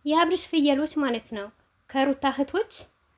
የአብርሽ ፍየሎች ማለት ነው ከሩታ እህቶች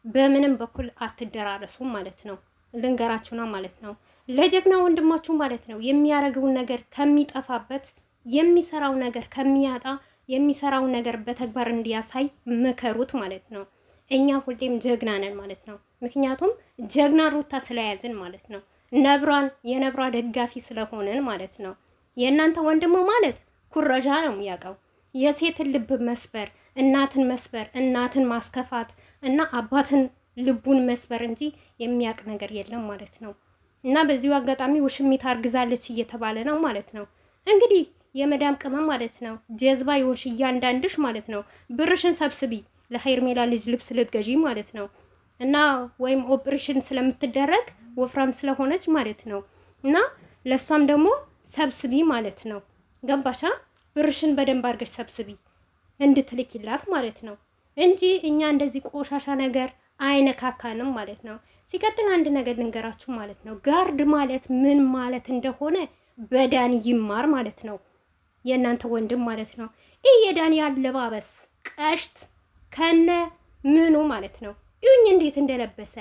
በምንም በኩል አትደራረሱም ማለት ነው። ልንገራችሁ ነው ማለት ነው። ለጀግና ወንድማችሁ ማለት ነው የሚያረገውን ነገር ከሚጠፋበት የሚሰራው ነገር ከሚያጣ የሚሰራው ነገር በተግባር እንዲያሳይ ምከሩት ማለት ነው። እኛ ሁሌም ጀግና ነን ማለት ነው። ምክንያቱም ጀግና ሩታ ስለያዝን ማለት ነው። ነብሯን የነብሯ ደጋፊ ስለሆንን ማለት ነው። የእናንተ ወንድሙ ማለት ኩረጃ ነው የሚያውቀው የሴትን ልብ መስበር፣ እናትን መስበር፣ እናትን ማስከፋት እና አባትን ልቡን መስበር እንጂ የሚያውቅ ነገር የለም ማለት ነው። እና በዚሁ አጋጣሚ ውሽሚት አርግዛለች እየተባለ ነው ማለት ነው። እንግዲህ የመዳም ቅመም ማለት ነው ጀዝባ ይሆንሽ እያንዳንድሽ ማለት ነው ብርሽን ሰብስቢ ለሄርሜላ ልጅ ልብስ ልትገዢ ማለት ነው። እና ወይም ኦፕሬሽን ስለምትደረግ ወፍራም ስለሆነች ማለት ነው። እና ለሷም ደግሞ ሰብስቢ ማለት ነው። ገባሻ? ብርሽን በደንብ አድርገሽ ሰብስቢ እንድትልኪላት ማለት ነው እንጂ እኛ እንደዚህ ቆሻሻ ነገር አይነካካንም ማለት ነው። ሲቀጥል አንድ ነገር ልንገራችሁ ማለት ነው። ጋርድ ማለት ምን ማለት እንደሆነ በዳኒ ይማር ማለት ነው። የእናንተ ወንድም ማለት ነው። ይህ የዳኒ አለባበስ ቀሽት ከነ ምኑ ማለት ነው። ይሁኝ እንዴት እንደለበሰ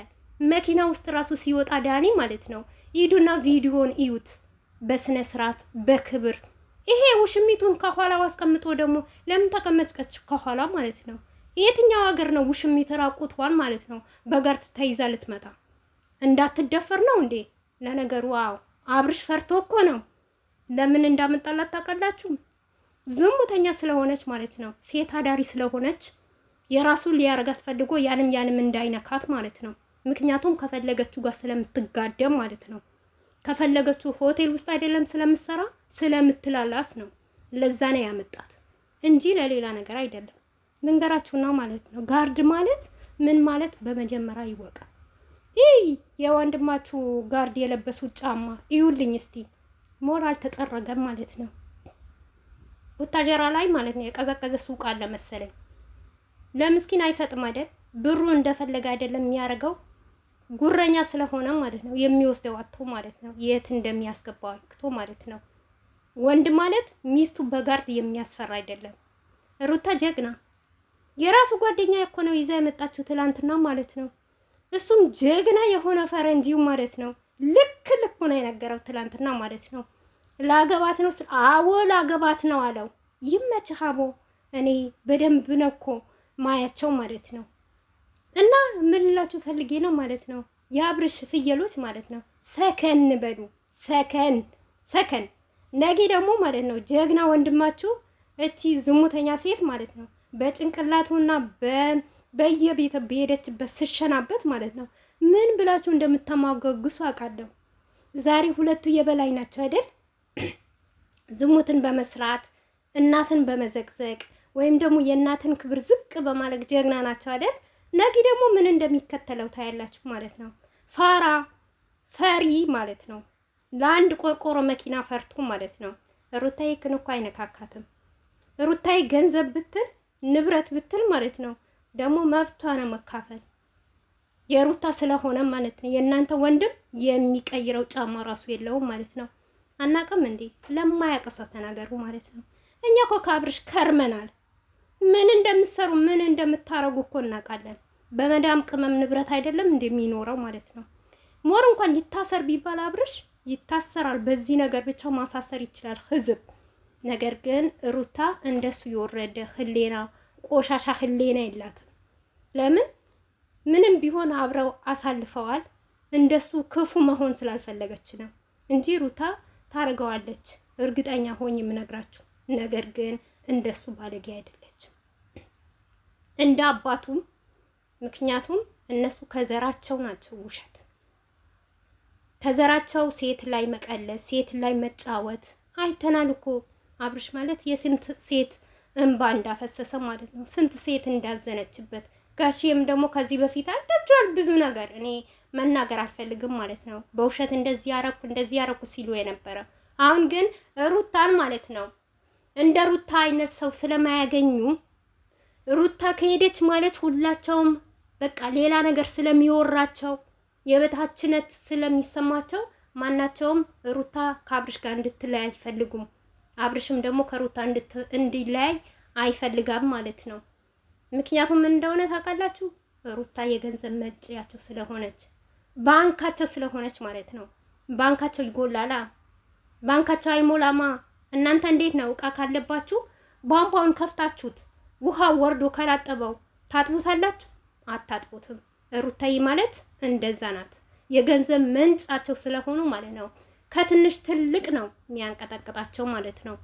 መኪና ውስጥ ራሱ ሲወጣ ዳኒ ማለት ነው። ሂዱና ቪዲዮን እዩት በስነ ስርዓት በክብር። ይሄ ውሽሚቱን ከኋላው አስቀምጦ ደግሞ ለምን ተቀመጥከች ከኋላ ማለት ነው? የትኛው ሀገር ነው ውሽሚት ራቁቷን ማለት ነው በጋርድ ተይዛ ልትመጣ? እንዳትደፈር ነው እንዴ? ለነገሩ አዎ አብርሽ ፈርቶ እኮ ነው። ለምን እንዳመጣላት ታውቃላችሁ? ዝሙተኛ ስለሆነች ማለት ነው። ሴት አዳሪ ስለሆነች የራሱን ሊያረጋት ፈልጎ ያንም እንዳይነካት ማለት ነው። ምክንያቱም ከፈለገችው ጋር ስለምትጋደም ማለት ነው። ከፈለገችው ሆቴል ውስጥ አይደለም ስለምትሰራ ስለምትላላስ ነው። ለዛ ነው ያመጣት እንጂ ለሌላ ነገር አይደለም። ልንገራችሁና ማለት ነው ጋርድ ማለት ምን ማለት በመጀመሪያ ይወቃ። ይህ የወንድማችሁ ጋርድ የለበሱት ጫማ ይዩልኝ እስቲ ሞር አልተጠረገም ማለት ነው። ቡታጀራ ላይ ማለት ነው የቀዘቀዘ ሱቅ አለ መሰለኝ። ለምስኪን አይሰጥም አይደል? ብሩ እንደፈለገ አይደለም የሚያደርገው ጉረኛ ስለሆነ ማለት ነው። የሚወስደው አጥቶ ማለት ነው። የት እንደሚያስገባው አጥቶ ማለት ነው። ወንድ ማለት ሚስቱ በጋርድ የሚያስፈራ አይደለም። ሩታ ጀግና የራሱ ጓደኛ እኮ ነው ይዛ የመጣችው ትላንትና ማለት ነው። እሱም ጀግና የሆነ ፈረንጂው ማለት ነው። ልክ ነው የነገረው ትላንትና ማለት ነው። ላገባት ነው አዎ ላገባት ነው አለው። ይመችህ አቦ። እኔ በደንብ ነው እኮ ማያቸው ማለት ነው። እና ምን ልላችሁ ፈልጌ ነው ማለት ነው የአብርሽ ፍየሎች ማለት ነው ሰከን በሉ። ሰከን ነገ ደግሞ ማለት ነው ጀግና ወንድማችሁ እቺ ዝሙተኛ ሴት ማለት ነው በጭንቅላቱና በየቤተ በሄደችበት ስሸናበት ማለት ነው ምን ብላችሁ እንደምታማገግሱ አውቃለሁ። ዛሬ ሁለቱ የበላይ ናቸው አይደል? ዝሙትን በመስራት እናትን በመዘቅዘቅ ወይም ደግሞ የእናትን ክብር ዝቅ በማለት ጀግና ናቸው አይደል? ነገ ደግሞ ምን እንደሚከተለው ታያላችሁ ማለት ነው። ፈሪ ማለት ነው። ለአንድ ቆርቆሮ መኪና ፈርቶ ማለት ነው። ሩታዬ ግን እኮ አይነካካትም። ሩታዬ ገንዘብ ብትል ንብረት ብትል ማለት ነው ደግሞ መብቷ ነው መካፈል የሩታ ስለሆነ ማለት ነው። የእናንተ ወንድም የሚቀይረው ጫማ ራሱ የለውም ማለት ነው። አናቅም እንዴ? ለማያውቅ ሰው ተናገሩ ማለት ነው። እኛ እኮ ከአብርሽ ከርመናል። ምን እንደምትሰሩ ምን እንደምታረጉ እኮ እናውቃለን። በመዳም ቅመም ንብረት አይደለም እንደሚኖረው ማለት ነው። ሞር እንኳን ይታሰር ቢባል አብርሽ ይታሰራል። በዚህ ነገር ብቻ ማሳሰር ይችላል ህዝብ። ነገር ግን ሩታ እንደሱ የወረደ ህሌና ቆሻሻ ህሌና የላትም። ለምን ምንም ቢሆን አብረው አሳልፈዋል። እንደሱ ክፉ መሆን ስላልፈለገች ነው እንጂ ሩታ ታርገዋለች፣ እርግጠኛ ሆኜ የምነግራችሁ። ነገር ግን እንደሱ ባለጌ አይደለችም እንደ አባቱም። ምክንያቱም እነሱ ከዘራቸው ናቸው ውሸት ከዘራቸው ሴት ላይ መቀለስ፣ ሴት ላይ መጫወት አይተናል እኮ። አብርሽ ማለት የስንት ሴት እንባ እንዳፈሰሰ ማለት ነው። ስንት ሴት እንዳዘነችበት። ጋሽም ደግሞ ከዚህ በፊት አይታችኋል ብዙ ነገር። እኔ መናገር አልፈልግም ማለት ነው። በውሸት እንደዚህ ያረኩ ሲሉ የነበረ። አሁን ግን ሩታን ማለት ነው እንደ ሩታ አይነት ሰው ስለማያገኙ ሩታ ከሄደች ማለት ሁላቸውም በቃ ሌላ ነገር ስለሚወራቸው የበታችነት ስለሚሰማቸው ማናቸውም ሩታ ከአብርሽ ጋር እንድትለያይ አይፈልጉም። አብርሽም ደግሞ ከሩታ እንዲለያይ አይፈልጋም ማለት ነው። ምክንያቱም ምን እንደሆነ ታውቃላችሁ? ሩታ የገንዘብ መጭያቸው ስለሆነች ባንካቸው ስለሆነች ማለት ነው። ባንካቸው ይጎላላ፣ ባንካቸው አይሞላማ። እናንተ እንዴት ነው እቃ ካለባችሁ ቧንቧውን ከፍታችሁት ውሃ ወርዶ ካላጠበው ታጥቡታላችሁ? አታጥቡትም። ሩታዬ ማለት እንደዛ ናት። የገንዘብ ምንጫቸው ስለሆኑ ማለት ነው። ከትንሽ ትልቅ ነው የሚያንቀጠቅጣቸው ማለት ነው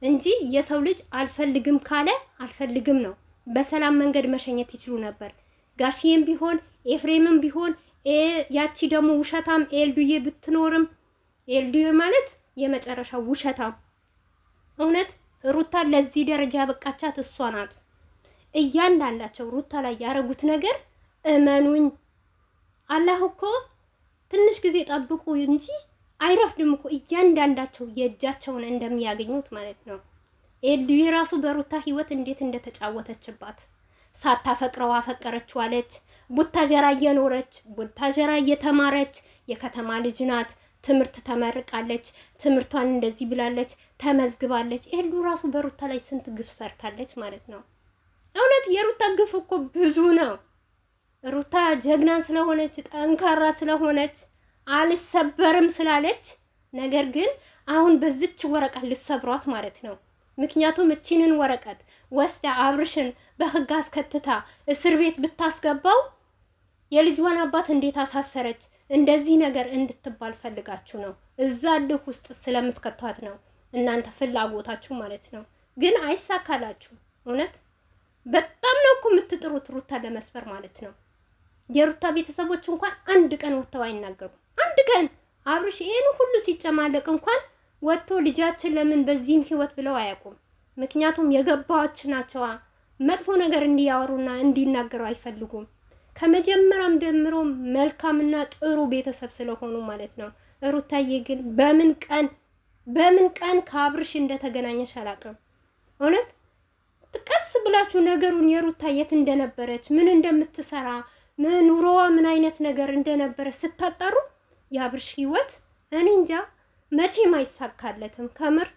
እንጂ የሰው ልጅ አልፈልግም ካለ አልፈልግም ነው። በሰላም መንገድ መሸኘት ይችሉ ነበር። ጋሽዬም ቢሆን ኤፍሬምም ቢሆን ያቺ ደግሞ ውሸታም ኤልዱዬ ብትኖርም ኤልዱዬ ማለት የመጨረሻው ውሸታም። እውነት ሩታ ለዚህ ደረጃ ያበቃቻት እሷ ናት። እያንዳንዳቸው ሩታ ላይ ያረጉት ነገር እመኑኝ፣ አላህ እኮ ትንሽ ጊዜ ጠብቁ እንጂ አይረፍድም እኮ እያንዳንዳቸው የእጃቸውን እንደሚያገኙት ማለት ነው። ኤልዱዬ ራሱ በሩታ ህይወት እንዴት እንደተጫወተችባት ሳታፈቅረው አፈቀረችው አለች። ቡታጀራ እየኖረች ቡታጀራ እየተማረች የከተማ ልጅ ናት። ትምህርት ተመርቃለች። ትምህርቷን እንደዚህ ብላለች፣ ተመዝግባለች። ኤልዱ ራሱ በሩታ ላይ ስንት ግፍ ሰርታለች ማለት ነው። እውነት የሩታ ግፍ እኮ ብዙ ነው። ሩታ ጀግና ስለሆነች ጠንካራ ስለሆነች አልሰበርም ስላለች፣ ነገር ግን አሁን በዚች ወረቀት ልሰብሯት ማለት ነው። ምክንያቱም እቺንን ወረቀት ወስዳ አብርሽን በህግ አስከትታ እስር ቤት ብታስገባው የልጇን አባት እንዴት አሳሰረች እንደዚህ ነገር እንድትባል ፈልጋችሁ ነው። እዛ ልህ ውስጥ ስለምትከቷት ነው እናንተ ፍላጎታችሁ ማለት ነው። ግን አይሳካላችሁ። እውነት በጣም ነው እኮ የምትጥሩት ሩታ ለመስበር ማለት ነው። የሩታ ቤተሰቦች እንኳን አንድ ቀን ወጥተው አይናገሩም። አንድ ቀን አብርሽ ይሄን ሁሉ ሲጨማለቅ እንኳን ወጥቶ ልጃችን ለምን በዚህም ህይወት ብለው አያውቁም። ምክንያቱም የገባዎች ናቸዋ። መጥፎ ነገር እንዲያወሩና እንዲናገሩ አይፈልጉም። ከመጀመሪያም ጀምሮ መልካምና ጥሩ ቤተሰብ ስለሆኑ ማለት ነው። ሩታዬ ግን በምን ቀን ከአብርሽ እንደተገናኘሽ አላውቅም። እውነት ቀስ ብላችሁ ነገሩን የሩታ የት እንደነበረች ምን እንደምትሰራ ኑሮዋ ምን አይነት ነገር እንደነበረ ስታጣሩ የአብርሽ ህይወት እኔ እንጃ መቼም አይሳካለትም። ከምር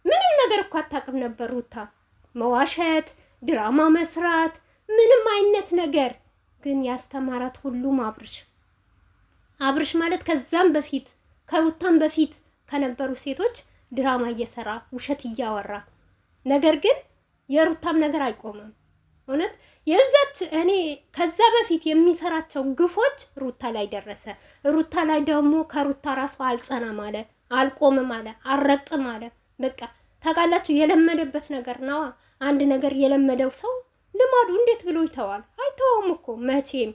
ምንም ነገር እኮ አታውቅም ነበር ሩታ። መዋሸት፣ ድራማ መስራት፣ ምንም አይነት ነገር ግን ያስተማራት ሁሉም አብርሽ ማለት ከዛም በፊት ከሩታም በፊት ከነበሩ ሴቶች ድራማ እየሰራ ውሸት እያወራ ነገር ግን የሩታም ነገር አይቆምም። እውነት የዛች እኔ ከዛ በፊት የሚሰራቸው ግፎች ሩታ ላይ ደረሰ። ሩታ ላይ ደግሞ ከሩታ ራሱ አልጸናም አለ፣ አልቆምም አለ፣ አልረግጥም አለ። በቃ ታውቃላችሁ የለመደበት ነገር ነዋ። አንድ ነገር የለመደው ሰው ልማዱ እንዴት ብሎ ይተዋል? አይተውም እኮ መቼም።